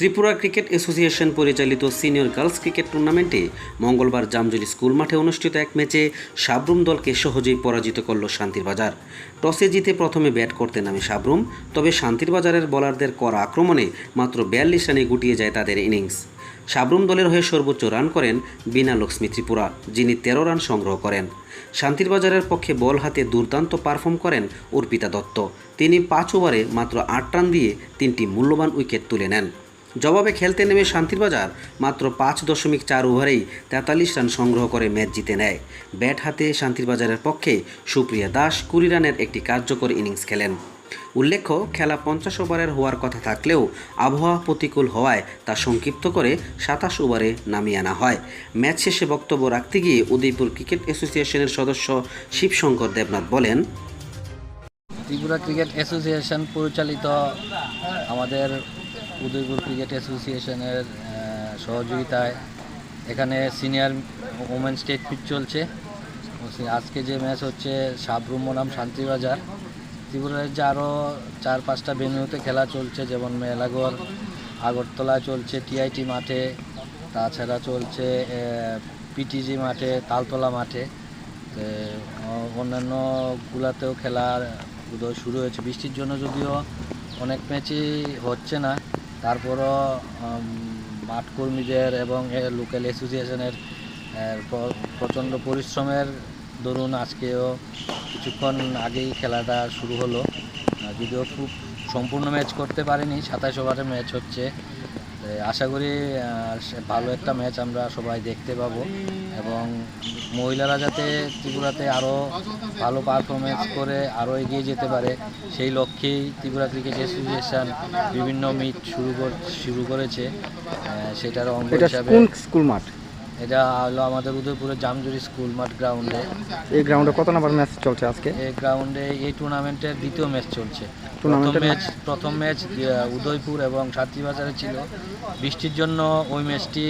Tripura cricket association পরিচালিত senior girls cricket টুর্নামেন্টে মঙ্গলবার জামজুরি স্কুল মাঠে অনুষ্ঠিত এক ম্যাচে সাবরুম দলকে সহজেই পরাজিত করল শান্তির বাজার। টসে জিতে প্রথমে ব্যাট করতে নামে সাবরুম, তবে শান্তির বাজারের বোলারদের করা আক্রমণে মাত্র 42 রানে গুটিয়ে যায় তাদের ইনিংস। সাবরুম দলের হয়ে সর্বোচ্চ রান করেন বীণা লক্ষ্মী ত্রিপুরা, যিনি 13 রান সংগ্রহ করেন। শান্তির বাজারের পক্ষে বল হাতে দুর্দান্ত পারফর্ম করেন অর্পিতা দত্ত। তিনি 5 ওভারে মাত্র 8 রান দিয়ে 3টি মূল্যবান উইকেট তুলে নেন। জবাবে খেলতে নেমে শান্তির বাজার মাত্র 5.4 ওভারেই 43 রান সংগ্রহ করে ম্যাচ জিতে নেয়। ব্যাট হাতে শান্তির বাজারের পক্ষে সুপ্রিয়া দাস 20 রানের একটি কার্যকর ইনিংস খেলেন। উল্লেখ্য, খেলা 50 ওভারের হওয়ার কথা থাকলেও আবহাওয়া প্রতিকূল হওয়ায় তা সংক্ষিপ্ত করে 27 ওভারে নামিয়ে আনা হয়। ম্যাচ শেষে বক্তব্য রাখতে গিয়ে উদয়পুর ক্রিকেট অ্যাসোসিয়েশনের সদস্য শিবশঙ্কর দেবনাথ বলেন, ত্রিপুরা ক্রিকেট অ্যাসোসিয়েশন পরিচালিত আমাদের উদয়পুর ক্রিকেট অ্যাসোসিয়েশনের সহযোগিতায় এখানে সিনিয়র ওমেন স্টেট পিচ চলছে। আজকে যে ম্যাচ হচ্ছে সাবরুম বনাম শান্তিবাজার। ত্রিপুরার যে আরও 4-5টা ভেন্যুতে খেলা চলছে, যেমন মেলাগড়, আগরতলায় চলছে টিআইটি মাঠে, তাছাড়া চলছে পিটিজি মাঠে, তালতলা মাঠে, অন্যান্যগুলাতেও খেলার উদয় শুরু হয়েছে। বৃষ্টির জন্য যদিও অনেক ম্যাচই হচ্ছে না, তারপরও মাঠ কর্মীদের এবং লোকাল অ্যাসোসিয়েশনের প্রচণ্ড পরিশ্রমের দরুন আজকেও কিছুক্ষণ আগেই খেলাটা শুরু হলো। যদিও খুব সম্পূর্ণ ম্যাচ করতে পারিনি, 27 ওভারের ম্যাচ হচ্ছে। আশা করি ভালো একটা ম্যাচ আমরা সবাই দেখতে পাবো এবং মহিলারা যাতে ত্রিপুরাতে আরও ভালো পারফরমেন্স করে আরও এগিয়ে যেতে পারে, সেই লক্ষ্যেই ত্রিপুরা ক্রিকেট অ্যাসোসিয়েশন বিভিন্ন মিট শুরু করেছে। সেটার অঙ্গ হিসাবে স্কুল মাঠ, এটা হলো আমাদের উদয়পুরের জামজুরি স্কুল মাঠ গ্রাউন্ডে। এই গ্রাউন্ডে কত নম্বর ম্যাচ চলছে আজকে? এই গ্রাউন্ডে এই টুর্নামেন্টের দ্বিতীয় ম্যাচ চলছে। প্রথম ম্যাচ উদয়পুর এবং শান্তিবাজারে ছিল। বৃষ্টির জন্য ওই ম্যাচটি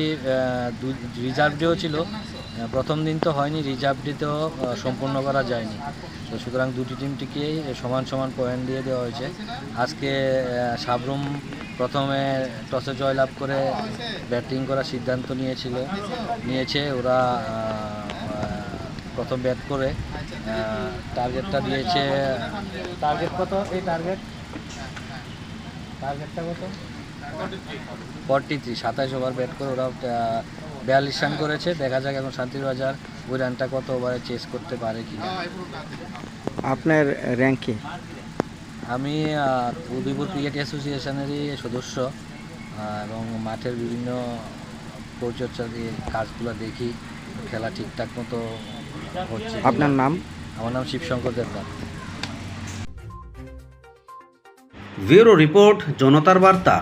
রিজার্ভ ডেও ছিল। প্রথম দিন তো হয়নি, রিজার্ভ ডেতেও সম্পূর্ণ করা যায়নি। তো সুতরাং দুটি টিমটিকে সমান সমান পয়েন্ট দিয়ে দেওয়া হয়েছে। আজকে সাবরুম প্রথমে টসে জয়লাভ করে ব্যাটিং করার সিদ্ধান্ত নিয়েছে। ওরা প্রথম ব্যাট করে টার্গেটটা দিয়েছে। টার্গেট কত? এই টার্গেটটা কত? 43, 27 ওভার ব্যাট করে ওরা 42 রান করেছে। দেখা যাক এখন শান্তির বাজার ওই রানটা কত ওভারে চেস করতে পারে কি। আপনার র্যাঙ্ক কি? আমি উদয়পুর ক্রিকেট অ্যাসোসিয়েশনেরই সদস্য এবং মাঠের বিভিন্ন পরিচর্যা দিয়ে কাজগুলো দেখি, খেলা ঠিকঠাক মতো হচ্ছে। আপনার নাম? আমার নাম শিবশঙ্কর দেবনাথ। ব্যুরো রিপোর্ট, জনতার বার্তা।